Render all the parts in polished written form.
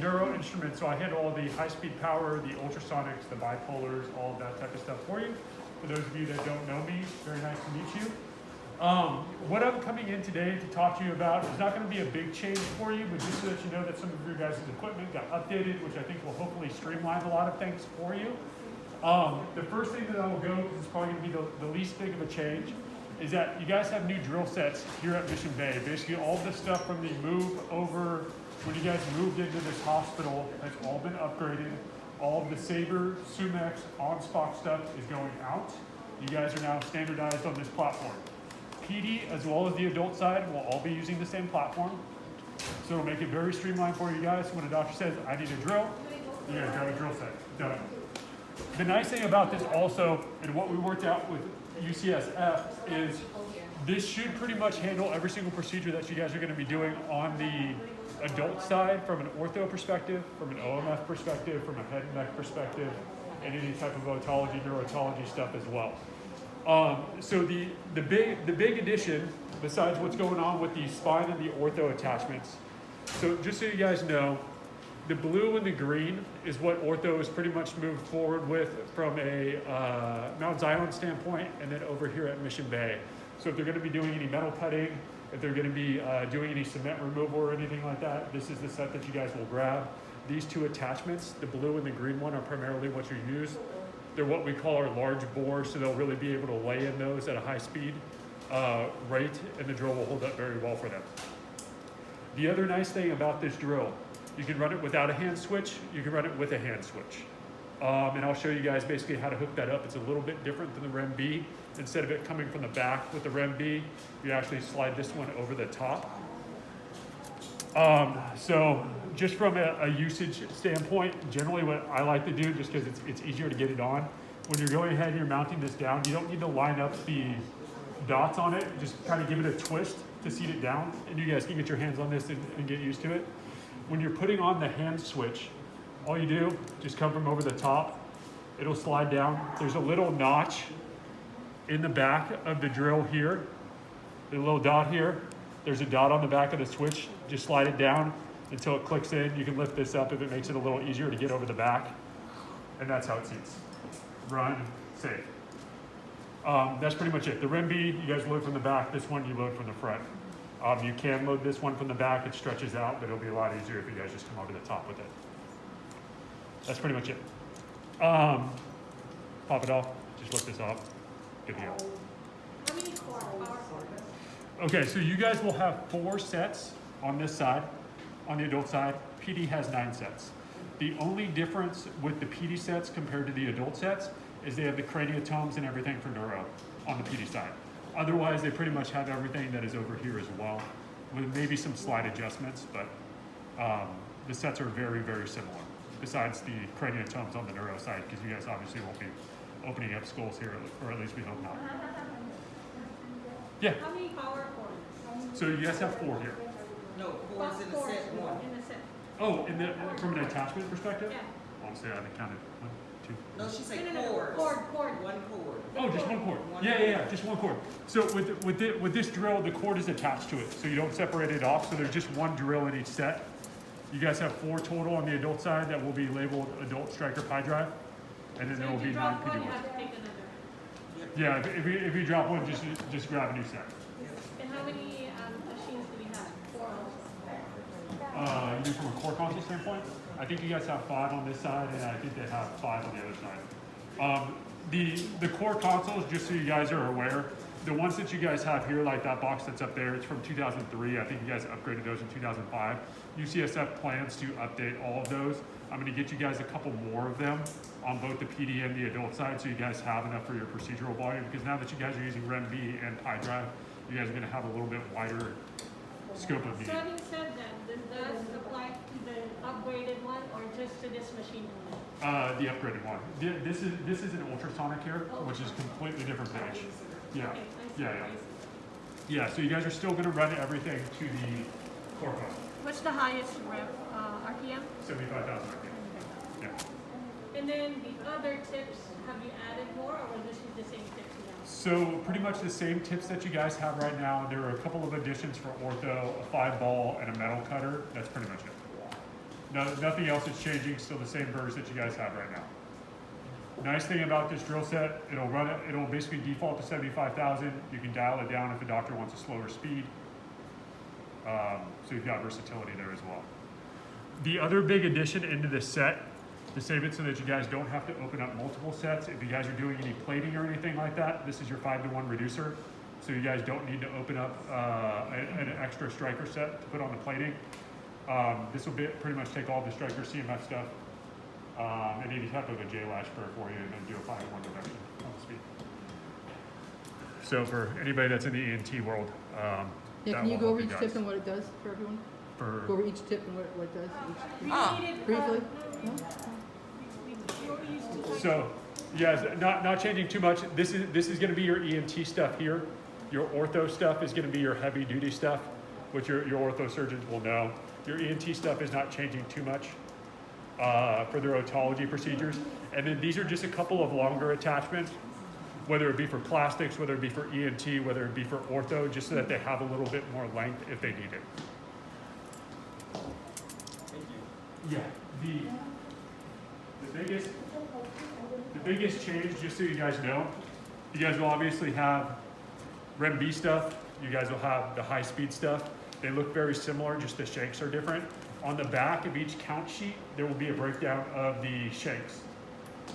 neuro instruments, so I handle all the high-speed power, the ultrasonics, the bipolars, all of that type of stuff for you. For those of you that don't know me, very nice to meet you. What I'm coming in today to talk to you about is not going to be a big change for you, but just so that you know that some of your guys' equipment got updated, which I think will hopefully streamline a lot of things for you. The first thing that I will go, because it's probably going to be the least big of a change, is that you guys have new drill sets here at Mission Bay. Basically all the stuff from the move over, when you guys moved into this hospital, has all been upgraded. All of the Sabre, Sumex, on-spot stuff is going out. You guys are now standardized on this platform. PD, as well as the adult side, will all be using the same platform. So it'll make it very streamlined for you guys. When a doctor says, I need a drill, you guys got a drill set, done. The nice thing about this also, and what we worked out with UCSF, is this should pretty much handle every single procedure that you guys are going to be doing on the adult side, from an ortho perspective, from an OMF perspective, from a head and neck perspective, and any type of otology, neurotology stuff as well. So the big addition, besides what's going on with the spine and the ortho attachments, so just so you guys know, the blue and the green is what ortho has pretty much moved forward with from a Mount Zion standpoint, and then over here at Mission Bay. So if they're going to be doing any metal cutting, if they're going to be doing any cement removal or anything like that, this is the set that you guys will grab. These two attachments, the blue and the green one, are primarily what you use. They're what we call our large bores, so they'll really be able to lay in those at a high speed rate, and the drill will hold up very well for them. The other nice thing about this drill, you can run it without a hand switch, you can run it with a hand switch. And I'll show you guys basically how to hook that up. It's a little bit different than the REM B. Instead of it coming from the back with the REM B, you actually slide this one over the top. So just from a usage standpoint, generally what I like to do, just because it's easier to get it on, when you're going ahead and you're mounting this down, you don't need to line up the dots on it, just kind of give it a twist to seat it down, and you guys can get your hands on this and get used to it. When you're putting on the hand switch, all you do, just come from over the top, it'll slide down. There's a little notch in the back of the drill here, the little dot here. There's a dot on the back of the switch. Just slide it down until it clicks in. You can lift this up if it makes it a little easier to get over the back. And that's how it seats. Run, safe. That's pretty much it. The REM B, you guys load from the back. This one, you load from the front. You can load this one from the back. It stretches out, but it'll be a lot easier if you guys just come over the top with it. That's pretty much it. Pop it off. Just lift this off. Good to go. How many power cords? Okay, so you guys will have 4 sets on this side. On the adult side, PD has 9 sets. The only difference with the PD sets compared to the adult sets is they have the craniotomes and everything for neuro on the PD side. Otherwise, they pretty much have everything that is over here as well, with maybe some slight adjustments, but the sets are very, very similar, besides the craniotomes on the neuro side, because you guys obviously won't be opening up skulls here, or at least we hope not. Yeah. How many power cords? So you guys have 4 here. No, 4 is in the set one. In the set. Oh, from an attachment perspective? Yeah. Honestly, I haven't counted. 1, 2. No, she said No. cords. Cord. One cord. Oh, just one cord. Yeah, just one cord. So with this drill, the cord is attached to it, so you don't separate it off. So there's just one drill in each set. You guys have 4 total on the adult side that will be labeled adult Stryker pie drive, and then there will be 9 PD You ones. have to take another. Yeah, if you drop one, just grab a new set. And how many machines do we have? 4 also. You mean from a core console standpoint? I think you guys have 5 on this side, and I think they have 5 on the other side. The core consoles, just so you guys are aware, the ones that you guys have here, like that box that's up there, it's from 2003. I think you guys upgraded those in 2005. UCSF plans to update all of those. I'm going to get you guys a couple more of them on both the PD and the adult side, so you guys have enough for your procedural volume, because now that you guys are using REM B and pie drive, you guys are going to have a little bit wider scope of So need. having said that, does that apply to the upgraded one or just to this machine only? The upgraded one. This is an ultrasonic here, which is completely different page. Yeah, Okay, I see, yeah. I see. Yeah, so you guys are still going to run everything to the core code. What's the highest RPM? 75,000 RPM. Yeah. And then the other tips, have you added more or will this be the same tips now? So pretty much the same tips that you guys have right now. There are a couple of additions for ortho, a 5-ball, and a metal cutter. That's pretty much it. Nothing else is changing, still the same burrs that you guys have right now. Nice thing about this drill set, it'll basically default to 75,000. You can dial it down if the doctor wants a slower speed. So you've got versatility there as well. The other big addition into this set, to save it so that you guys don't have to open up multiple sets, if you guys are doing any plating or anything like that, this is your 5-to-1 reducer. So you guys don't need to open up an extra Stryker set to put on the plating. This will pretty much take all the Stryker CMF stuff and any type of a J-lash burr for you and then do a 5-to-1 reduction on the speed. So for anybody that's in the ENT world, Yeah, that can you will go help over you each guys. tip and what it does for everyone? For Go over each tip and what it does? Briefly? Briefly? So, yes, not changing too much. This is going to be your ENT stuff here. Your ortho stuff is going to be your heavy duty stuff, which your ortho surgeons will know. Your ENT stuff is not changing too much for their otology procedures. And then these are just a couple of longer attachments, whether it be for plastics, whether it be for ENT, whether it be for ortho, just so that they have a little bit more length if they need it. Thank Yeah, you. the biggest change, just so you guys know, you guys will obviously have Rem B stuff. You guys will have the high speed stuff. They look very similar, just the shanks are different. On the back of each count sheet, there will be a breakdown of the shanks.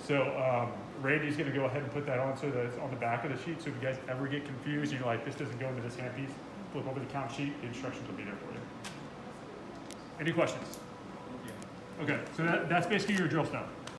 So Randy's gonna go ahead and put that on so that it's on the back of the sheet. So if you guys ever get confused, you're like, this doesn't go into this handpiece, flip over the count sheet, the instructions will be there for you. Any questions? Thank you. Okay, so that's basically your drill stuff.